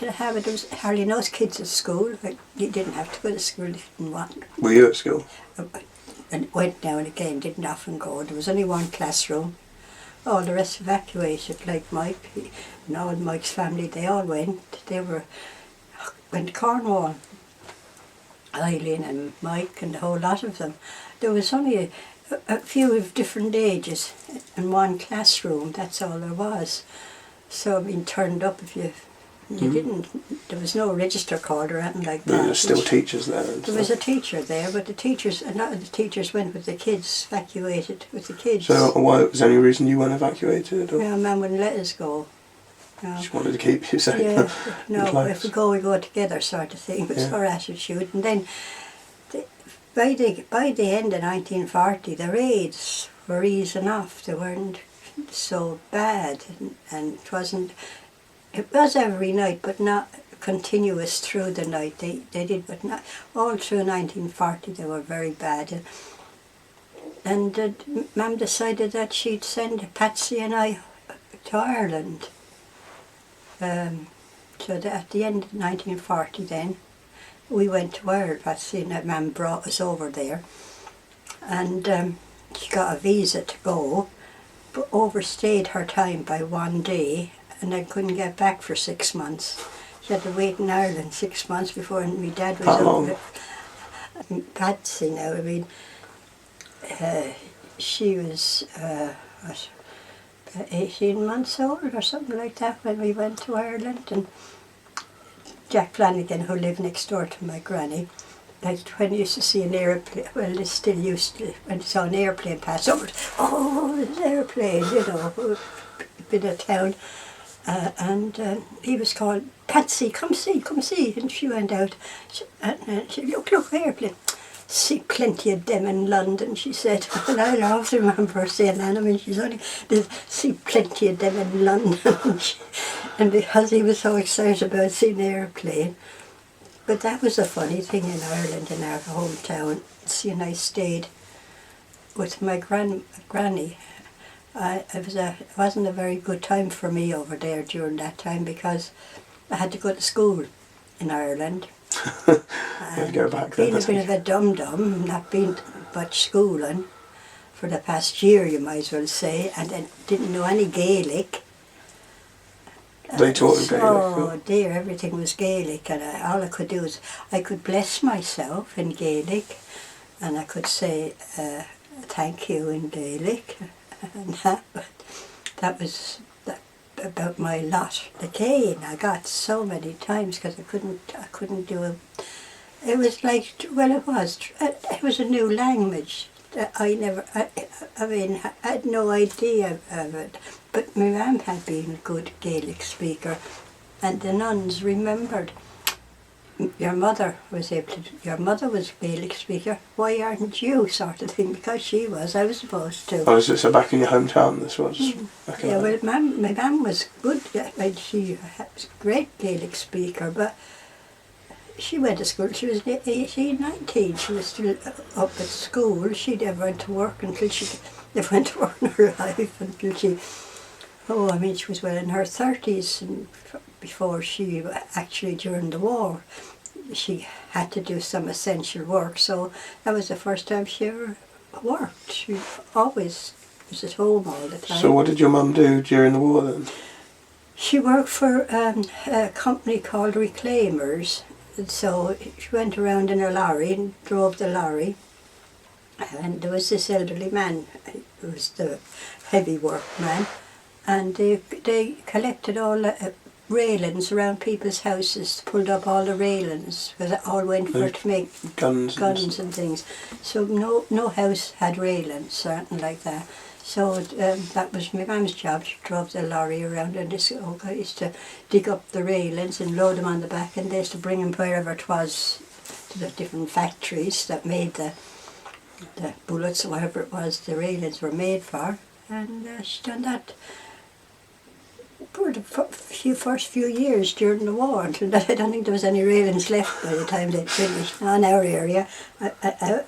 to the habit. There was hardly no kids at school. Like, you didn't have to go to school if you didn't want. Were you at school? And went now and again, didn't often go. There was only one classroom. All the rest evacuated, like Mike and all Mike's family, they all went. They went to Cornwall. Eileen and Mike and a whole lot of them. There was only a few of different ages in one classroom, that's all there was. So, I mean, turned up if you didn't, there was no register card or anything like that. There were still teachers there. There was a teacher there, but a lot of the teachers went with the kids, evacuated with the kids. So, why was there any reason you weren't evacuated? Or? Yeah, Mum wouldn't let us go. No. She wanted to keep you safe. Yeah, no, if we go together, sort of thing. It was her attitude. And then, by the end of 1940, the raids were easing off. They weren't so bad, and it was every night, but not continuous through the night. They did, but not all through 1940. They were very bad. And Mum decided that she'd send Patsy and I to Ireland. So that at the end of 1940 then, we went to Ireland. Patsy and Mum brought us over there. And she got a visa to go, but overstayed her time by 1 day, and then couldn't get back for 6 months. She had to wait in Ireland 6 months before my dad was over. Patsy now, I mean, she was 18 months old or something like that when we went to Ireland. And Jack Flanagan, who lived next door to my granny, like when you used to see an aeroplane, well, they still used to, when you saw an airplane pass over, oh, there's an airplane, you know, bit of town. And he was called, Patsy, come see. And she went out, and she look, airplane. See plenty of them in London, she said. And I always remember her saying that. I mean, she's only, see plenty of them in London. And because he was so excited about seeing the airplane. But that was a funny thing in Ireland, in our hometown. See, and I stayed with my granny. It wasn't a very good time for me over there during that time, because I had to go to school in Ireland. And go back being a bit of a dum-dum, not been much schooling for the past year, you might as well say, and then didn't know any Gaelic. They taught him Gaelic? Oh dear, everything was Gaelic, and all I could do was, I could bless myself in Gaelic, and I could say thank you in Gaelic, and that was about my lot. The cane I got so many times because I couldn't do it. It was like, well, it was a new language. I mean, I had no idea of it. But my mum had been a good Gaelic speaker, and the nuns remembered. Your mother was a Gaelic speaker, why aren't you, sort of thing, because she was, I was supposed to. Oh, so back in your hometown this was? Yeah, well, my mum was good, she was a great Gaelic speaker, but she went to school, she was 18, 19, she was still up at school. She never went to work until she never went to work in her life until she, she was well in her 30s, and before she actually, during the war, she had to do some essential work, so that was the first time she ever worked. She always was at home all the time. So what did your mum do during the war then? She worked for a company called Reclaimers, and so she went around in a lorry and drove the lorry, and there was this elderly man who was the heavy work man, and they collected all the railings around people's houses, pulled up all the railings, because it all went for to make guns and things. So no house had railings or anything like that. So that was my mum's job. She drove the lorry around, and this guy used to dig up the railings and load them on the back, and they used to bring them wherever it was, to the different factories that made the bullets or whatever it was the railings were made for. And she done that for the first few years during the war, until that, I don't think there was any railings left by the time they'd finished on our area.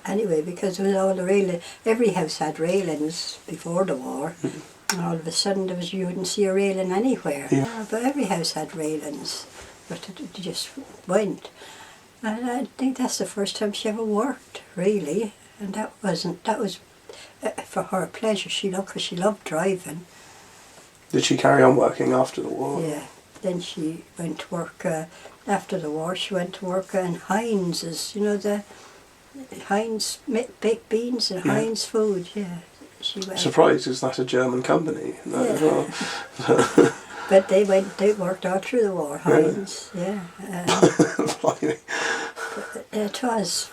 Anyway, because there was all the railings, every house had railings before the war. And all of a sudden you wouldn't see a railing anywhere. Yeah. But every house had railings. but they just went. And I think that's the first time she ever worked, really. And that was for her pleasure. Because she loved driving. Did she carry on working after the war? Yeah. Then she went to work, after the war, she went to work in Heinz's, the Heinz baked beans and Heinz food, yeah. She went. Surprised, is that a German company? That as well. But they worked all through the war, Heinz, yeah. It was,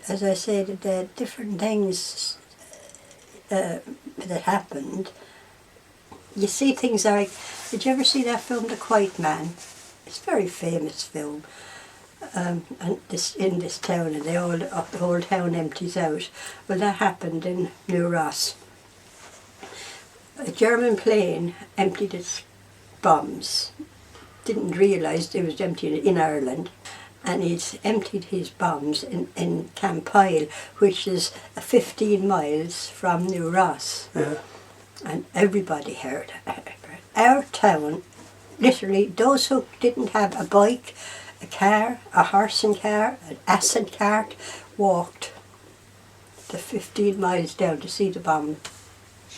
as I said, the different things that happened. You see things like, did you ever see that film, The Quiet Man? It's a very famous film. And in this town, and the whole town empties out. Well, that happened in New Ross. A German plane emptied its bombs. Didn't realise it was emptied in Ireland. And he's emptied his bombs in Campile, which is 15 miles from New Ross. Yeah. And everybody heard. Our town, literally, those who didn't have a bike, a car, a horse and car, an acid cart, walked the 15 miles down to see the bomb.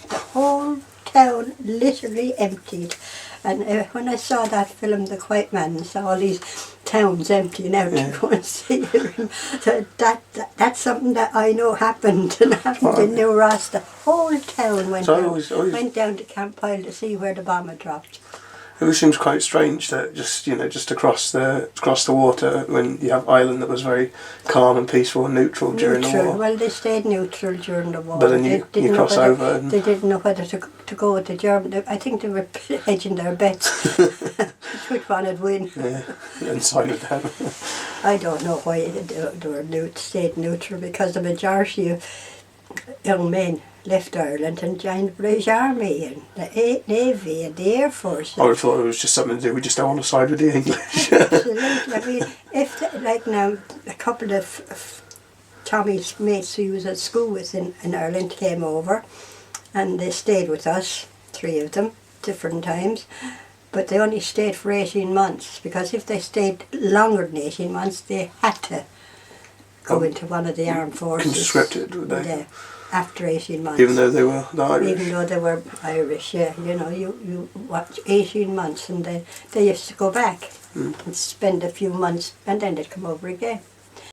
The whole town literally emptied. And when I saw that film, The Quiet Man, and saw all these towns emptying out to go and see him, so that's something that I know happened, and happened in New Ross. The whole town went down to Campile to see where the bomb had dropped. It always seems quite strange that just across the water, when you have Ireland that was very calm and peaceful and neutral during the war. Well, they stayed neutral during the war. But then you cross over. They didn't know whether to go with the German. I think they were hedging their bets which one would win. Yeah, and sided them. I don't know why they stayed neutral, because the majority of young men left Ireland and joined the British Army and the Navy and the Air Force. I would have thought it was just something to do. We just don't want to side with the English. Absolutely. I mean, like now, a couple of Tommy's mates who he was at school with in Ireland came over, and they stayed with us, 3 of them, different times. But they only stayed for 18 months, because if they stayed longer than 18 months, they had to go into one of the armed forces. Conscripted, would they? Yeah. After 18 months. Even though they were Irish? Even though they were Irish, yeah. You watch 18 months, and they used to go back and spend a few months, and then they'd come over again.